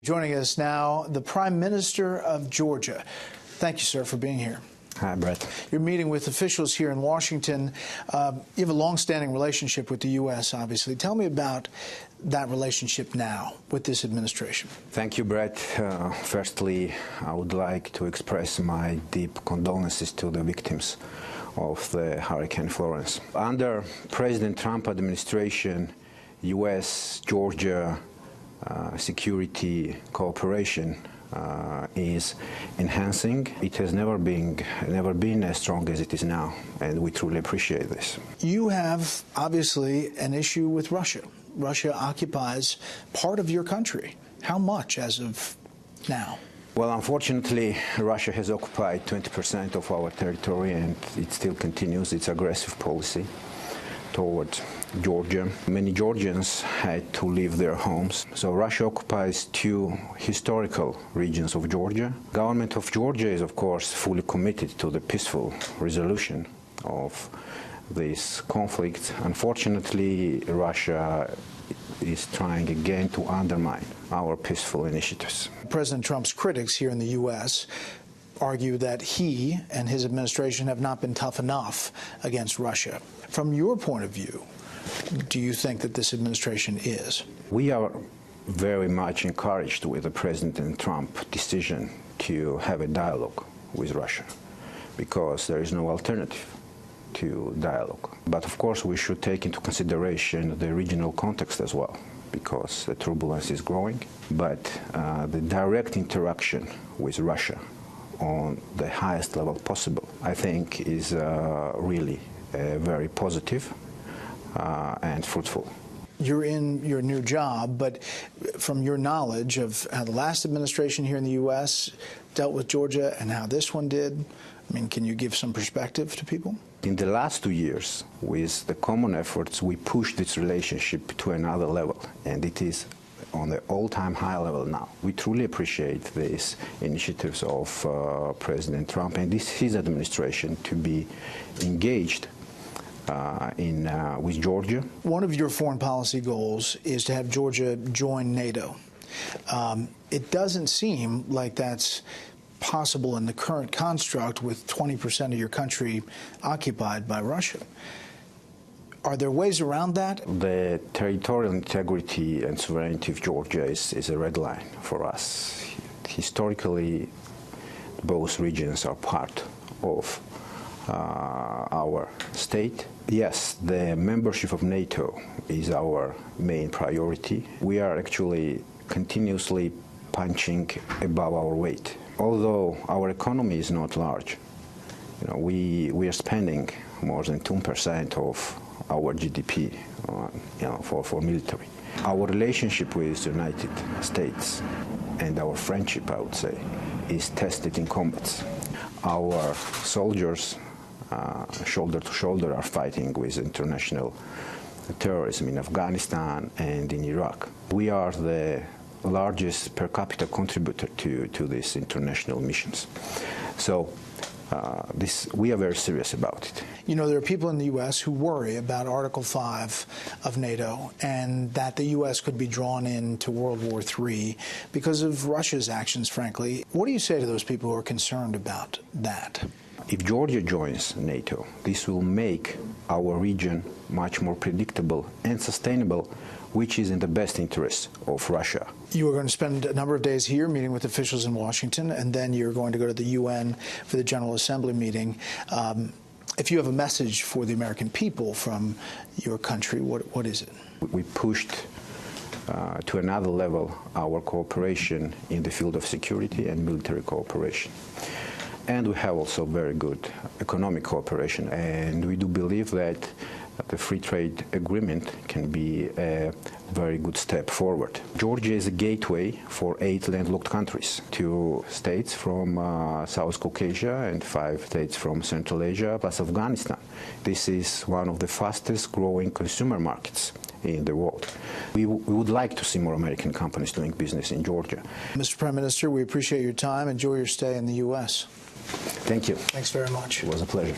Joining us now, the Prime Minister of Georgia. Thank you, sir, for being here. Hi, Brett. You're meeting with officials here in Washington. You have a long-standing relationship with the U.S., obviously. Tell me about that relationship now with this administration. Thank you, Brett. Firstly, I would like to express my deep condolences to the victims of the Hurricane Florence. Under President Trump administration, U.S.-Georgia security cooperation is enhancing. It has never been as strong as it is now, and we truly appreciate this. You have, obviously, an issue with Russia. Russia occupies part of your country. How much as of now? Well, unfortunately, Russia has occupied 20% of our territory, and it still continues its aggressive policy toward Georgia. Many Georgians had to leave their homes. So Russia occupies two historical regions of Georgia. The government of Georgia is, of course, fully committed to the peaceful resolution of this conflict. Unfortunately, Russia is trying again to undermine our peaceful initiatives. President Trump's critics here in the U.S. argue that he and his administration have not been tough enough against Russia. From your point of view, do you think that this administration is? We are very much encouraged with the President Trump decision to have a dialogue with Russia, because there is no alternative to dialogue. But of course, we should take into consideration the regional context as well, because the turbulence is growing. But the direct interaction with Russia on the highest level possible, I think, is really very positive and fruitful. You're in your new job, but from your knowledge of how the last administration here in the U.S. dealt with Georgia and how this one did, I mean, can you give some perspective to people? In the last 2 years, with the common efforts, we pushed this relationship to another level, and it is on the all-time high level now. We truly appreciate these initiatives of President Trump and his administration to be engaged with Georgia. One of your foreign policy goals is to have Georgia join NATO. It doesn't seem like that's possible in the current construct with 20% of your country occupied by Russia. Are there ways around that? The territorial integrity and sovereignty of Georgia is a red line for us. Historically, both regions are part of our state. Yes, the membership of NATO is our main priority. We are actually continuously punching above our weight. Although our economy is not large, we are spending more than 2% of our GDP for military. Our relationship with the United States and our friendship, I would say, is tested in combats. Our soldiers, shoulder to shoulder, are fighting with international terrorism in Afghanistan and in Iraq. We are the largest per capita contributor to these international missions. So we are very serious about it. You know, there are people in the U.S. who worry about Article 5 of NATO and that the U.S. could be drawn into World War III because of Russia's actions, frankly. What do you say to those people who are concerned about that? If Georgia joins NATO, this will make our region much more predictable and sustainable, which is in the best interest of Russia. You are going to spend a number of days here meeting with officials in Washington, and then you're going to go to the UN for the General Assembly meeting. If you have a message for the American people from your country, what is it? We pushed to another level our cooperation in the field of security and military cooperation. And we have also very good economic cooperation, and we do believe that the free trade agreement can be a very good step forward. Georgia is a gateway for 8 landlocked countries, 2 states from South Caucasia and 5 states from Central Asia, plus Afghanistan. This is one of the fastest growing consumer markets in the world. We would like to see more American companies doing business in Georgia. Mr. Prime Minister, we appreciate your time. Enjoy your stay in the U.S. Thank you. Thanks very much. It was a pleasure.